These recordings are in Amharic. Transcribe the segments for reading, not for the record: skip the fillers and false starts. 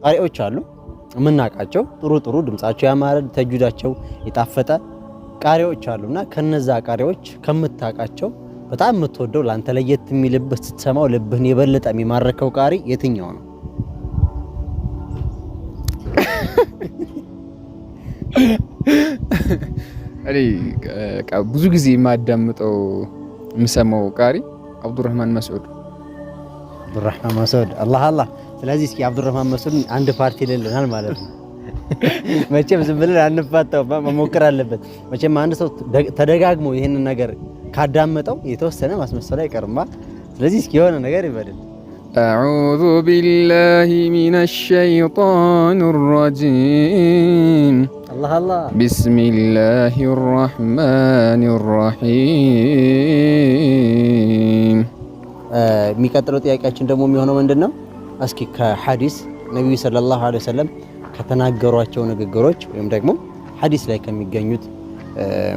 ቃሪዎች አሉ የምናውቃቸው ጥሩ ድምጻቸው ያማረ ተጅዊዳቸው የጣፈጠ ቃሪዎች አሉና ከነዛ ቃሪዎች ከምታውቃቸው በጣም የምትወደው ላንተ ለየት የሚልብህ ስትሰማው ልብህን የበለጠ የሚማርከው ቃሪ የትኛው ነው? እኔ ብዙ ጊዜ የማዳምጠው የምሰማው ቃሪ አብዱራህማን መስዑድ አላህ ስለዚህ እስኪ አብዱራህማን መስዑድ አንድ ፓርቲ ይልልናል ማለት ነው። መቼም ዝም ብለን አንፋታው መሞከር አለበት። መቼም አንድ ሰው ተደጋግሞ ይሄንን ነገር ካዳመጠው የተወሰነ ማስመሰሉ አይቀርማ። ስለዚህ እስኪ የሆነ ነገር ይበልን። أعوذ بالله من الشيطان الرجيم الله بسم الله الرحمن الرحيم የሚቀጥለው ጥያቄያችን ደግሞ የሚሆነው ምንድነው? እስኪ ከሐዲስ ነብዩ ሰለላሁ ዐለይሂ ወሰለም ከተናገሯቸው ንግግሮች ወይም ደግሞ ሐዲስ ላይ ከሚገኙት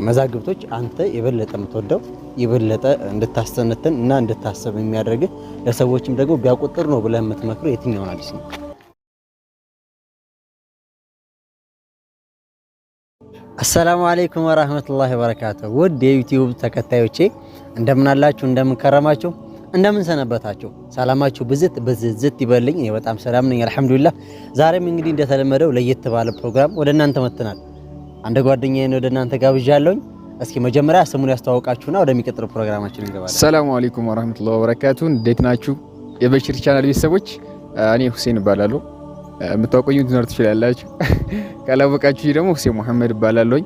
መዛግብቶች አንተ የበለጠ የምትወደው የበለጠ እንድታስተነትን እና እንድታሰብ የሚያደርግ ለሰዎችም ደግሞ ቢያቆጥር ነው ብለህ የምትመክረው የትኛውን ሐዲስ ነው? አሰላሙ አለይኩም ወራህመቱላሂ ወበረካቱሁ። ውድ የዩቲዩብ ተከታዮቼ እንደምን አላችሁ? እንደምን ከረማችሁ? እንደምን ሰነበታችሁ? ሰላማችሁ ብዝት ይበልኝ። እኔ በጣም ሰላም ነኝ አልሐምዱሊላህ። ዛሬም እንግዲህ እንደተለመደው ለየት ባለ ፕሮግራም ወደ እናንተ መጥተናል። አንድ ጓደኛዬ ነው ወደ እናንተ ጋብዣለሁኝ። እስኪ መጀመሪያ ስሙን ያስተዋውቃችሁና ወደሚቀጥለው ፕሮግራማችን እንገባለን። ሰላም አለይኩም ወራህመቱላሂ ወበረካቱሁ። እንዴት ናችሁ የበሽር ቻናል ቤተሰቦች? እኔ ሁሴን እባላለሁ። የምታውቁኝ ትኖር ትችላላችሁ። ካላወቃችሁ ደግሞ ሁሴን መሐመድ እባላለሁኝ።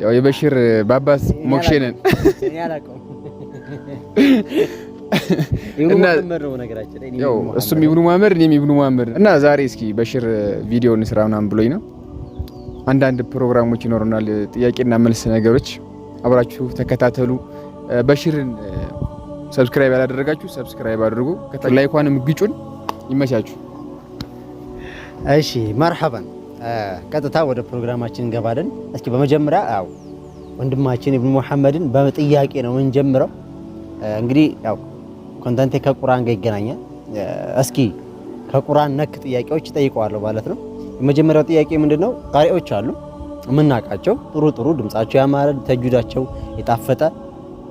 ያው የበሽር ባባስ ሞክሼ ነን። እና ያው እሱም ኢብኑ ሙሐመድ እኔም ኢብኑ ሙሐመድ እና ዛሬ እስኪ በሽር ቪዲዮ እንስራ ምናምን ብሎኝ ነው። አንዳንድ ፕሮግራሞች ይኖሩናል፣ ጥያቄና መልስ ነገሮች። አብራችሁ ተከታተሉ። በሽርን ሰብስክራይብ ያላደረጋችሁ ሰብስክራይብ አድርጉ። ላይኳንም ግጩን። ይመቻችሁ። እሺ መርሐባን። ቀጥታ ወደ ፕሮግራማችን እንገባለን። እስኪ በመጀመሪያ ያው ወንድማችን ኢብኑ ሙሐመድን በጥያቄ ነው የምንጀምረው። እንግዲህ ያው ኮንተንቴ ከቁርአን ጋር ይገናኛል። እስኪ ከቁርአን ነክ ጥያቄዎች ጠይቀዋለሁ ማለት ነው። የመጀመሪያው ጥያቄ ምንድነው? ቃሪዎች አሉ የምናውቃቸው ጥሩ ድምጻቸው ያማረ ተጅዊዳቸው የጣፈጠ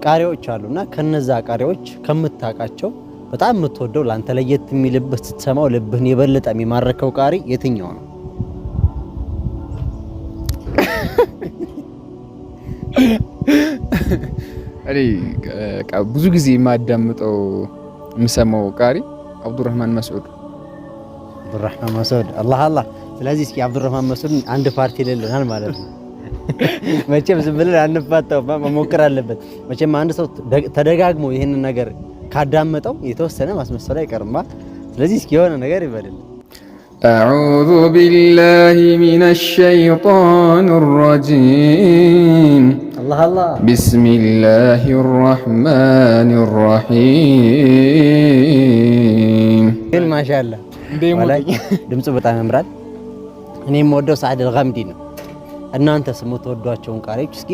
ቃሪዎች አሉና ከነዛ ቃሪዎች ከምታውቃቸው በጣም የምትወደው ላንተ ለየት የሚልብህ ስትሰማው ልብህን የበለጠ የሚማርከው ቃሪ የትኛው ነው? እኔ ብዙ ጊዜ የማዳምጠው የምሰማው ቃሪ አብዱራህማን መስዑድ አላህ ስለዚህ እስኪ አብዱራህማን መስዑድ አንድ ፓርቲ ይልልናል ማለት ነው። መቼም ዝም ብለን አንፋታው መሞከር አለበት። መቼም አንድ ሰው ተደጋግሞ ይሄንን ነገር ካዳመጠው የተወሰነ ማስመሰሉ አይቀርማ። ስለዚህ እስኪ የሆነ ነገር ይበልን። أعوذ بالله من الشيطان الرجيم الله بسم الله الرحمن الرحيم ما شاء الله ድምፁ በጣም ያምራል። እኔ የምወደው ሰዓድ አልጋምዲ ነው። እናንተስ የምትወዷቸውን ቃሪዎች እስኪ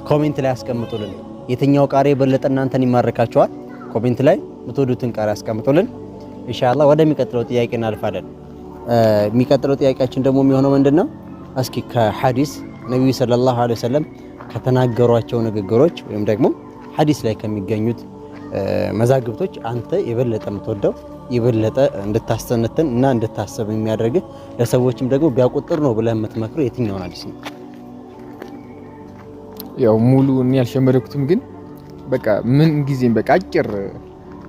ኮሜንት ላይ አስቀምጡልን። የትኛው ቃሪ የበለጠ እናንተን ይማርካችኋል? ኮሜንት ላይ የምትወዱትን ቃሪ አስቀምጡልን። ኢንሻአላህ ወደሚቀጥለው ጥያቄ እናልፋለን። የሚቀጥለው ጥያቄያችን ደግሞ የሚሆነው ምንድነው? እስኪ ከሐዲስ ነብዩ ሰለላሁ ዐለይሂ ወሰለም ከተናገሯቸው ንግግሮች ወይም ደግሞ ሐዲስ ላይ ከሚገኙት መዛግብቶች አንተ የበለጠ የምትወደው የበለጠ እንድታስተነትን እና እንድታሰብ የሚያደርግ ለሰዎችም ደግሞ ቢያቆጥር ነው ብለህ የምትመክረው የትኛውን ሐዲስ ነው? ያው ሙሉ እኔ ያልሸመረኩትም ግን በቃ ምን ጊዜም በቃ አጭር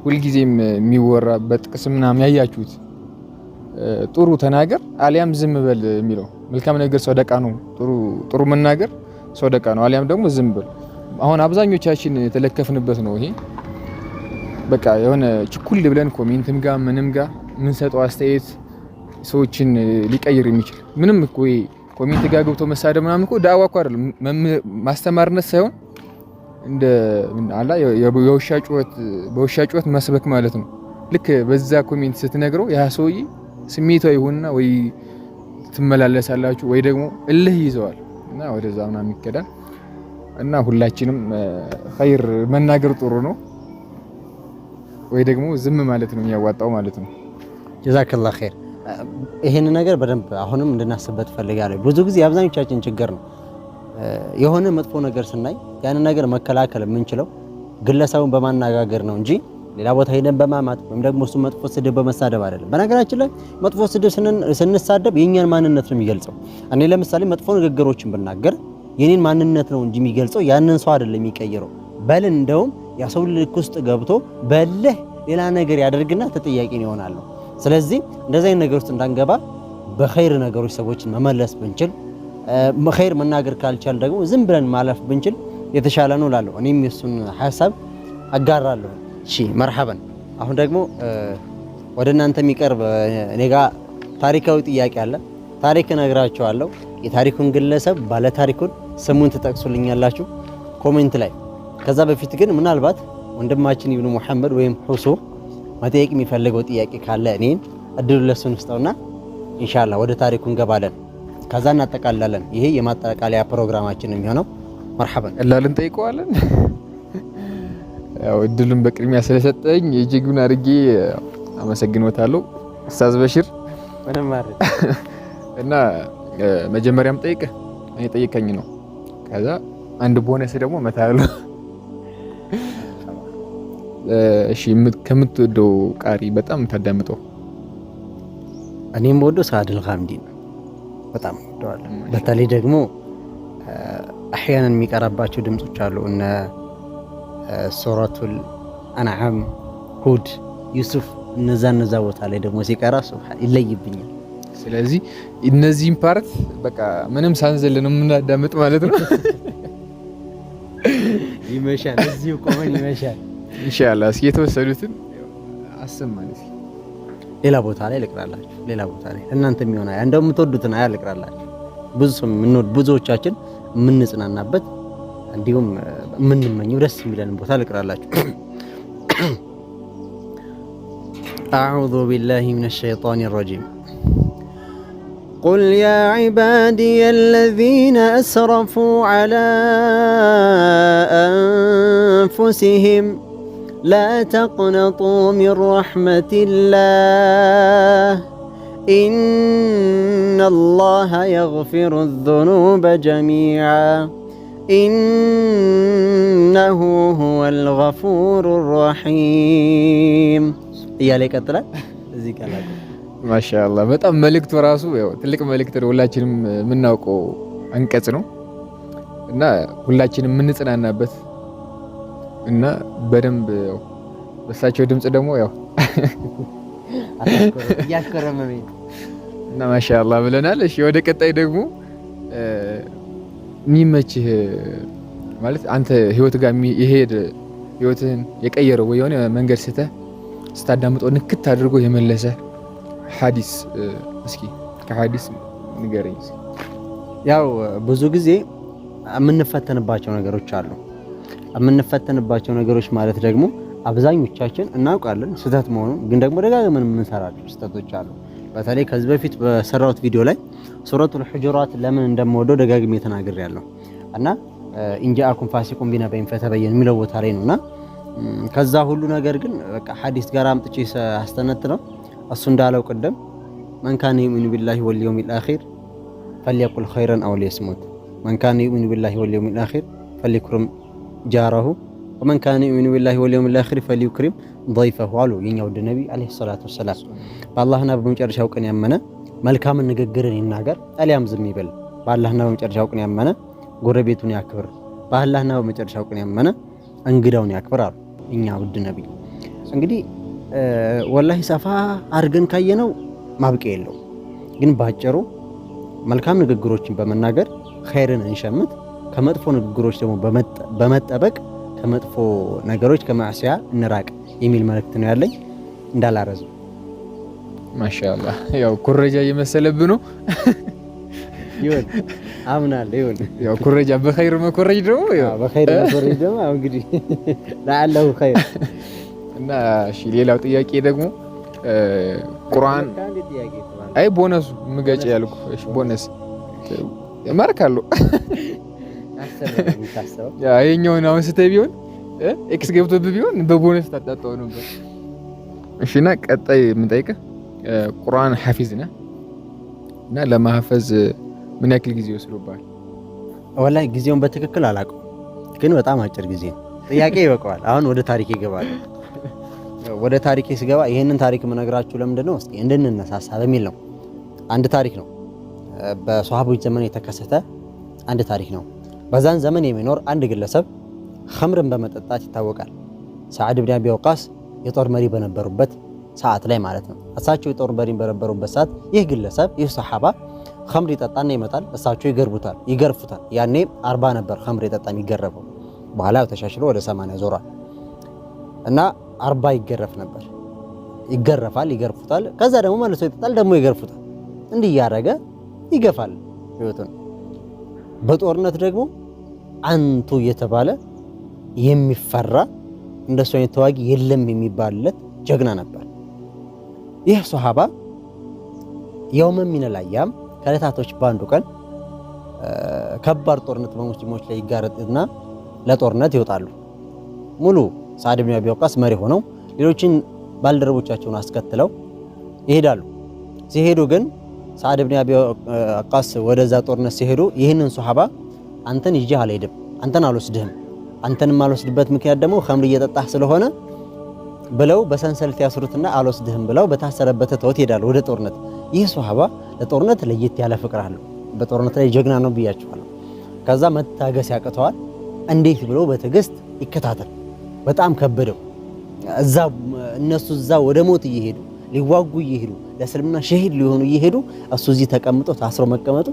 ሁሉ ጊዜም የሚወራበት ቅስም ምናምን ያያችሁት ጥሩ ተናገር አሊያም ዝም በል የሚለው መልካም ነገር ሰደቃ ነው። ጥሩ መናገር ሰደቃ ነው፣ አሊያም ደግሞ ዝም በል። አሁን አብዛኞቻችን የተለከፍንበት ነው ይሄ። በቃ የሆነ ችኩል ብለን ኮሜንትም ጋር ምንም ጋር ምን ሰጠው አስተያየት ሰዎችን ሊቀይር የሚችል ምንም እኮ ኮሜንት ጋር ገብቶ መሳደብ ምናምን እኮ ዳዋ እኮ አይደለም፣ ማስተማርነት ሳይሆን እንደ አላ የውሻ ጩኸት መስበክ ማለት ነው። ልክ በዛ ኮሜንት ስትነግረው ያ ሰውዬ ስሜታዊ ይሆንና ወይ ትመላለሳላችሁ ወይ ደግሞ እልህ ይዘዋል እና ወደዛ ምናምን ይከዳል። እና ሁላችንም ኸይር መናገር ጥሩ ነው ወይ ደግሞ ዝም ማለት ነው የሚያዋጣው ማለት ነው። ጀዛከላህ ኸይር። ይሄን ነገር በደንብ አሁንም እንድናስብበት ፈልጋለሁ። ብዙ ጊዜ የአብዛኞቻችን ችግር ነው የሆነ መጥፎ ነገር ስናይ ያንን ነገር መከላከል የምንችለው ግለሰቡን በማነጋገር ነው እንጂ ሌላ ቦታ ሄደን በማማት ወይም ደግሞ እሱ መጥፎ ስድብ በመሳደብ አይደለም። በነገራችን ላይ መጥፎ ስድብ ስንሳደብ የኛን ማንነት ነው የሚገልጸው። እኔ ለምሳሌ መጥፎ ንግግሮችን ብናገር የኔን ማንነት ነው እንጂ የሚገልጸው ያንን ሰው አይደለም የሚቀይረው። በል እንደውም ያ ሰው ልክ ውስጥ ገብቶ በልህ ሌላ ነገር ያደርግና ተጠያቂ ይሆናል። ስለዚህ እንደዚህ አይነት ነገር ውስጥ እንዳንገባ በኸይር ነገሮች ሰዎችን መመለስ ብንችል፣ ኸይር መናገር ካልቻል ደግሞ ዝም ብለን ማለፍ ብንችል የተሻለ ነው እላለሁ። እኔም የሱን ሐሳብ አጋራለሁ። እሺ መርሐበን። አሁን ደግሞ ወደ እናንተ የሚቀርብ እኔ ጋር ታሪካዊ ጥያቄ አለ። ታሪክ እነግራችኋለሁ። የታሪኩን ግለሰብ ባለ ታሪኩን ስሙን ትጠቅሱልኛላችሁ ኮሜንት ላይ። ከዛ በፊት ግን ምናልባት ወንድማችን ኢብኑ መሐመድ ወይም ሁሱ መጠየቅ የሚፈልገው ጥያቄ ካለ እኔን እድሉ ለሱን ውስጠውና ኢንሻአላህ ወደ ታሪኩ እንገባለን። ከዛ እናጠቃላለን። ይሄ የማጠቃለያ ፕሮግራማችን የሚሆነው መርሐበን እላልን ጠይቀዋለን። ያው እድሉን በቅድሚያ ስለሰጠኝ እጅጉን አድርጌ አመሰግኖታለሁ ኡስታዝ በሽር። ምንም ማለት እና መጀመሪያም ጠይቀህ እኔ ጠይቀኝ ነው። ከዛ አንድ ቦነስ ደግሞ መታለሁ። እሺ ከምትወደው ቃሪ በጣም ታዳምጠው? እኔም ወዶ ሳድል ኻምዲን በጣም ወደዋለሁ። በተለይ ደግሞ አህያናን የሚቀራባቸው ድምጾች አሉ እነ ሱረቱል አንዓም፣ ሁድ፣ ዩሱፍ እነዛ ቦታ ላይ ደግሞ ሲቀራ ሱብሃን ይለይብኛል። ስለዚህ እነዚህን ፓርት በቃ ምንም ሳንዘል ነው የምናዳምጥ ማለት ነው። ይመሻል፣ እዚሁ ቆመን ይመሻል። ኢንሻአላህ እስኪ የተወሰዱትን አሰማን። እስኪ ሌላ ቦታ ላይ ልቅራላችሁ። ሌላ ቦታ ላይ እናንተ የሚሆነ እንደው የምትወዱትን አያ ልቅራላችሁ። ብዙ ሰው ብዙዎቻችን የምንጽናናበት እንዲሁም የምንመኘው ደስ የሚለን ቦታ ልቅራላችሁ። አዑዙ ቢላሂ ሚነሽ ሸይጣኒ ረጂም قل يا عبادي الذين أسرفوا على أنفسهم لا تقنطوا من رحمة الله إن الله يغفر الذنوب جميعا إنه هو الغفور الرحيم. يا ليك أطلع ذيك على ማሻአላህ በጣም መልእክቱ ራሱ ያው ትልቅ መልእክት ነው። ሁላችንም የምናውቀው አንቀጽ ነው እና ሁላችንም የምንጽናናበት እና በደንብ ያው በሳቸው ድምጽ ደግሞ ያው ያከረመኝ እና ማሻአላህ ብለናል። እሺ ወደ ቀጣይ ደግሞ የሚመችህ ማለት አንተ ህይወት ጋር ይሄድ ህይወትን የቀየረው ወይ የሆነ መንገድ ስታዳምጠው ንክት አድርጎ የመለሰ ሐዲስ እስኪ ከሐዲስ ንገረኝ። ያው ብዙ ጊዜ የምንፈተንባቸው ነገሮች አሉ። የምንፈተንባቸው ነገሮች ማለት ደግሞ አብዛኞቻችን እናውቃለን ስህተት መሆኑን፣ ግን ደግሞ ደጋግመን የምንሰራቸው ስህተቶች አሉ። በተለይ ከዚህ በፊት በሰራሁት ቪዲዮ ላይ ሱረቱል ሁጁራት ለምን እንደምወደው ደጋግሜ ተናግሬያለሁ እና ኢንጃአኩም ፋሲቁን ቢነበይን ፈተበየን የሚለው ቦታ ላይ ነውና ከዛ ሁሉ ነገር ግን በቃ ሐዲስ ጋር አምጥቼ አስተነትነው እሱ እንዳለው ቅድም መን ካነ ዩእሚኑ ቢላሂ ወልየውሚል አኺር ፈልየቁል ኸይረን አው ሊየስሙት፣ መን ካነ ዩእሚኑ ቢላሂ ወልየውሚል አኺር ፈልይክሪም ጃረሁ ወመን ካነ ዩእሚኑ ቢላሂ ወልየውሚል አኺር ፈልዩክሪም ضይፈሁ አሉ የኛ ውድ ነብይ አለይሂ ሰላቱ ወሰላም። በአላህና በመጨረሻው ቀን ያመነ መልካምን ንግግርን ይናገር አሊያም ዝም ይበል። በአላህና በመጨረሻው ቀን ያመነ ጎረቤቱን ያክብር፣ በአላህና በመጨረሻው ቀን ያመነ እንግዳውን ያክብር አሉ እኛ ውድ ነብይ። እንግዲህ ወላሂ ሰፋ አድርገን ካየነው ማብቂያ የለው፣ ግን ባጭሩ መልካም ንግግሮችን በመናገር ኸይርን እንሸምት፣ ከመጥፎ ንግግሮች ደግሞ በመጠበቅ ከመጥፎ ነገሮች ከማዕሲያ እንራቅ የሚል መልእክት ነው ያለኝ። እንዳላረዝም ማሻአላህ። ያው ኩረጃ እየመሰለብህ ነው። ይሁን አምናለሁ። ይሁን ያው ኩረጃ በኸይር መኮረጅ ደግሞ ያው በኸይር መኮረጅ ደግሞ እንግዲህ ለአላሁ ኸይር እና እሺ፣ ሌላው ጥያቄ ደግሞ ቁርአን አይ ቦነሱ ምገጭ ያልኩ እሺ፣ ቦነስ ማርካለሁ ያ የኛውን አሁን ስተይ ቢሆን ኤክስ ገብቶብህ ቢሆን በቦነስ ታጣጣው ነበር። እሺ፣ እና ቀጣይ የምንጠይቅህ ቁርአን ሐፊዝ ነህ እና ለማሐፈዝ ምን ያክል ጊዜ ወስዶብሃል? ወላሂ ጊዜውን በትክክል አላውቀውም፣ ግን በጣም አጭር ጊዜ ነው። ጥያቄ ይበቃዋል። አሁን ወደ ታሪክ ይገባል። ወደ ታሪክ ሲገባ ይሄንን ታሪክ የምነግራችሁ ለምንድን ነው? እስኪ እንድንነሳሳ በሚል ነው። አንድ ታሪክ ነው፣ በሷሃቦች ዘመን የተከሰተ አንድ ታሪክ ነው። በዛን ዘመን የሚኖር አንድ ግለሰብ ኸምርን በመጠጣት ይታወቃል። ሰዓድ ብን አቢ ወቃስ የጦር መሪ በነበሩበት ሰዓት ላይ ማለት ነው። እሳቸው የጦር መሪ በነበሩበት ሰዓት ይህ ግለሰብ ይህ ሰሓባ ኸምር ይጠጣና ይመጣል። እሳቸው ይገርፉታል። ያኔ 40 ነበር ኸምር ይጠጣ የሚገረፈው። በኋላ ተሻሽሎ ወደ 80 ዞሯል እና 40 ይገረፍ ነበር። ይገረፋል፣ ይገርፉታል። ከዛ ደግሞ መልሶ ይጠጣል፣ ደግሞ ይገርፉታል። እንዲህ እያደረገ ይገፋል ህይወቱን። በጦርነት ደግሞ አንቱ የተባለ የሚፈራ እንደሱ አይነት ተዋጊ የለም የሚባልለት ጀግና ነበር። ይህ ሱሐባ የውመ ሚነል አያም ከዕለታቶች በአንዱ ቀን ከባድ ጦርነት በሙስሊሞች ላይ ይጋረጥና ለጦርነት ይወጣሉ። ሙሉ ሰዓድ ብን አቢ ወቃስ መሪ ሆነው ሌሎችን ባልደረቦቻቸውን አስከትለው ይሄዳሉ። ሲሄዱ ግን ሰዓድ ብን አቢ ወቃስ ወደዛ ጦርነት ሲሄዱ ይህንን ሱሐባ አንተን ይዤ አልሄድም፣ አንተን አልወስድህም፣ አንተንም አልወስድበት ምክንያት ደግሞ ኸምር እየጠጣህ ስለሆነ ብለው በሰንሰለት ያስሩትና አልወስድህም ብለው በታሰረበት ተውት ይሄዳሉ ወደ ጦርነት። ይህ ሱሐባ ለጦርነት ለየት ያለ ፍቅር አለው። በጦርነት ላይ ጀግና ነው ብያችኋለሁ። ከዛ መታገስ ያቅተዋል። እንዴት ብሎ በትዕግስት ይከታተል። በጣም ከበደው። እነሱ እዛ ወደ ሞት እየሄዱ ሊዋጉ እየሄዱ ለእስልምና ሸሂድ ሊሆኑ እየሄዱ እሱ እዚህ ተቀምጦ ታስሮ መቀመጡ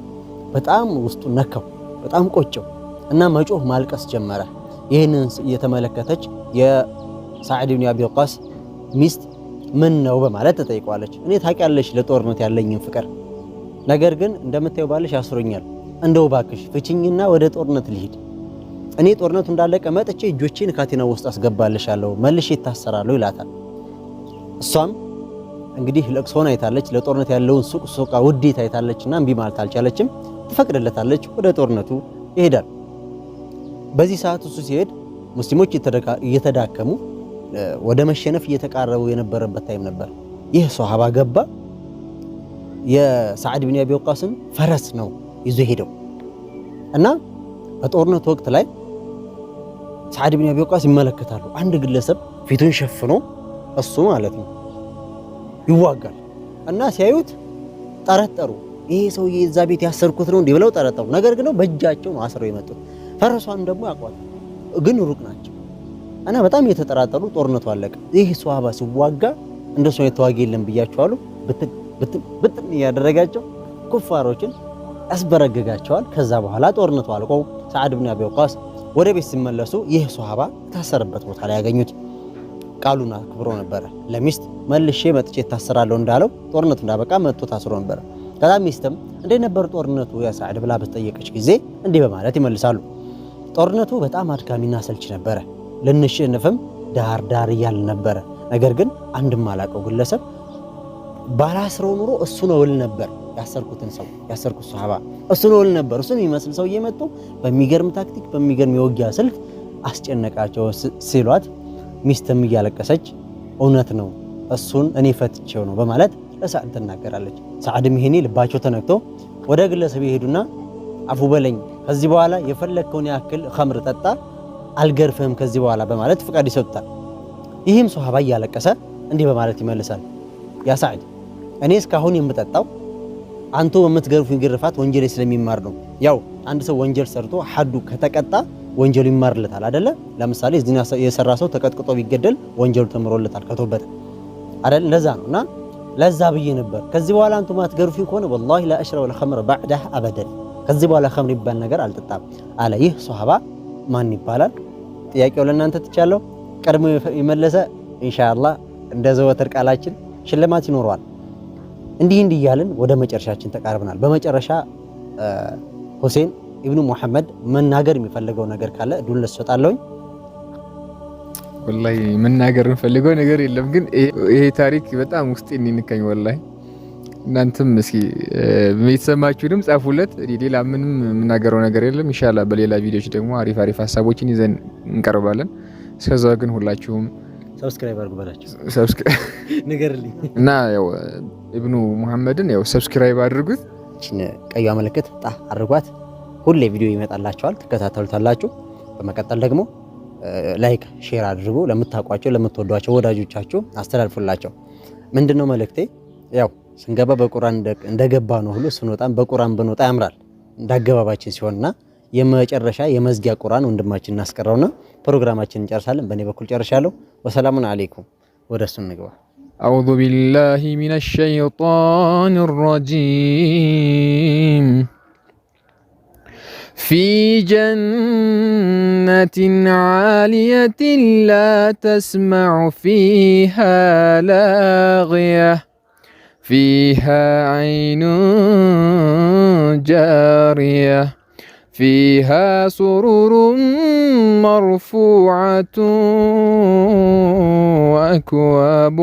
በጣም ውስጡ ነካው፣ በጣም ቆጨው እና መጮህ ማልቀስ ጀመረ። ይህንን የተመለከተች የሰዓድ ብን አቢ ወቃስ ሚስት ምን ነው በማለት ተጠይቀዋለች። እኔ ታውቂያለሽ ለጦርነት ያለኝን ፍቅር፣ ነገር ግን እንደምታየው ባልሽ ያስሮኛል። እንደው ባክሽ ፍቺኝና ወደ ጦርነት ልሂድ። እኔ ጦርነቱ እንዳለቀ መጥቼ እጆቼን ካቴና ውስጥ አስገባልሻለሁ፣ መልሼ ይታሰራለሁ ይላታል። እሷም እንግዲህ ለቅሶን አይታለች፣ ለጦርነት ያለውን ሱቃ ውዴታ አይታለችና እምቢ ማለት አልቻለችም። ትፈቅድለታለች። ወደ ጦርነቱ ይሄዳል። በዚህ ሰዓት እሱ ሲሄድ ሙስሊሞች እየተዳከሙ ወደ መሸነፍ እየተቃረቡ የነበረበት ታይም ነበር። ይህ ሷሃባ ገባ። የሰዓድ ብን አቢ ወቃስን ፈረስ ነው ይዞ ሄደው እና በጦርነቱ ወቅት ላይ ሰዓድ ብን አቢ ወቃስ ይመለከታሉ። አንድ ግለሰብ ፊቱን ሸፍኖ እሱ ማለት ነው ይዋጋል እና ሲያዩት ጠረጠሩ። ይሄ ሰውዬ እዛ ቤት ያሰርኩት ነው እንዲህ ብለው ጠረጠሩ። ነገር ግን በእጃቸው ነው አስረው የመጡት። ፈረሷን ደግሞ ያቋታል፣ ግን ሩቅ ናቸው እና በጣም የተጠራጠሩ ጦርነቱ አለቀ። ይህ ሷሃባ ሲዋጋ እንደሱ የተዋጊ የለም ብያቸዋለሁ። ብትን እያደረጋቸው ኩፋሮችን ያስበረግጋቸዋል። ከዛ በኋላ ጦርነቱ አልቆ ሰዓድ ብን አቢ ወቃስ ወደ ቤት ሲመለሱ ይህ ሷሃባ የታሰረበት ቦታ ላይ ያገኙት። ቃሉን አክብሮ ነበረ። ለሚስት መልሼ መጥቼ እታሰራለሁ እንዳለው ጦርነቱ እንዳበቃ መጥቶ ታስሮ ነበረ። ከዛ ሚስትም እንዴት ነበር ጦርነቱ ያ ሰዓድ ብላ በተጠየቀች ጊዜ እንዲህ በማለት ይመልሳሉ። ጦርነቱ በጣም አድካሚና ሰልች ነበረ። ልንሸነፍም ዳር ዳር እያልን ነበረ። ነገር ግን አንድም አላቀው ግለሰብ ባላስረው ኑሮ እሱ ነው እል ነበር። ያሰርኩት ሱሐባ እሱ ነው እል ነበር። እሱን የሚመስል ሰው እየመጡ በሚገርም ታክቲክ በሚገርም የውጊያ ስልት አስጨነቃቸው ሲሏት ሚስትም እያለቀሰች እውነት ነው እሱን እኔ ፈትቼው ነው በማለት ለሰዓድ ትናገራለች። ሰዓድም ይሄኔ ልባቸው ተነክቶ ወደ ግለሰብ ይሄዱና አፉ በለኝ፣ ከዚህ በኋላ የፈለግከውን ያክል ኸምር ጠጣ፣ አልገርፍህም ከዚህ በኋላ በማለት ፍቃድ ይሰጡታል። ይህም ሱሐባ እያለቀሰ እንዲህ በማለት ይመልሳል። ያ ሰዓድ እኔ እስካሁን የምጠጣው አንተ በምትገርፉኝ ግርፋት ወንጀል ስለሚማር ነው። ያው አንድ ሰው ወንጀል ሰርቶ ሐዱ ከተቀጣ ወንጀሉ ይማርለታል አይደለ? ለምሳሌ እዚህና የሰራ ሰው ተቀጥቅጦ ቢገደል ወንጀሉ ተምሮለታል ከተወበተ አይደል? ለዛ ነውና ለዛ ብዬ ነበር ከዚህ በኋላ አንተ ማትገርፉኝ ከሆነ ወላሂ ላ አሽረብ الخمر بعدها ابدا ከዚህ በኋላ ኸምር ይባል ነገር አልጠጣም አለ። ይህ ሱሐባ ማን ይባላል? ጥያቄው ለእናንተ ትቻለው። ቀድሞ የመለሰ ኢንሻአላህ እንደ ዘወትር ቃላችን ሽልማት ይኖረዋል። እንዲህ እያልን ወደ መጨረሻችን ተቃርበናል። በመጨረሻ ሁሴን ኢብኑ ሙሐመድ መናገር የሚፈልገው ነገር ካለ እዱን ለሰጣለሁኝ። ወላሂ መናገር የምፈልገው ነገር የለም፣ ግን ይሄ ታሪክ በጣም ውስጤን ይንካኝ ወላሂ። እናንተም እስኪ የተሰማችሁንም ጻፉለት። ሌላ ምንም የምናገረው ነገር የለም። ኢንሻአላህ በሌላ ቪዲዮዎች ደግሞ አሪፍ ሀሳቦችን ይዘን እንቀርባለን። እስከዛው ግን ሁላችሁም ሰብስክራይብ አድርጉ በላቸው። ሰብስክራይብ ንገርልኝ እና ያው ኢብኑ መሐመድን ያው ሰብስክራይብ አድርጉት። እቺን ቀይዋ ምልክት አድርጓት። ሁሌ ቪዲዮ ይመጣላችኋል፣ ትከታተሉታላችሁ። በመቀጠል ደግሞ ላይክ ሼር አድርጉ። ለምታውቋቸው ለምትወዷቸው ወዳጆቻችሁ አስተላልፉላቸው። ምንድነው መልእክቴ? ያው ስንገባ በቁርአን እንደገባ ነው ሁሉ ስንወጣም በቁርአን ብንወጣ ያምራል እንዳገባባችን ሲሆንና የመጨረሻ የመዝጊያ ቁርአን ወንድማችን እናስቀረውና ፕሮግራማችንን እንጨርሳለን። በእኔ በኩል ጨርሻለሁ። ወሰላሙን አለይኩም። ወደሱ እንግባ። አዑዙ ቢላሂ ሚነሽ ሸይጣኒር ረጂም في جنة عالية لا تسمع فيها لاغية فيها عين جارية فيها سرر مرفوعة وأكواب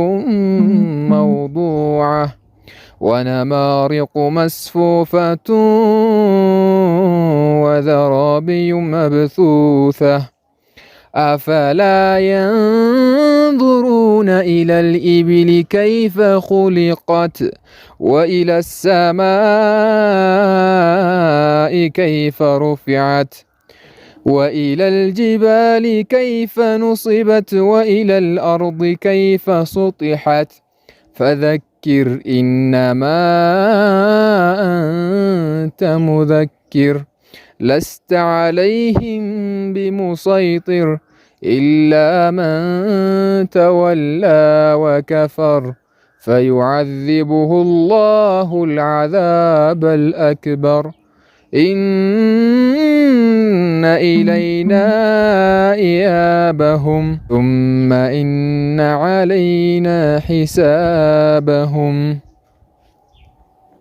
موضوعة ونمارق مصفوفة وزرابي مبثوثة أفلا ينظرون إلى الإبل كيف خلقت وإلى السماء كيف رفعت وإلى الجبال كيف نصبت وإلى الأرض كيف سطحت فذكر إنما أنت مذكر لست عليهم بمسيطر إلا من تولى وكفر فيعذبه الله العذاب الأكبر إن إلينا إيابهم ثم إن علينا حسابهم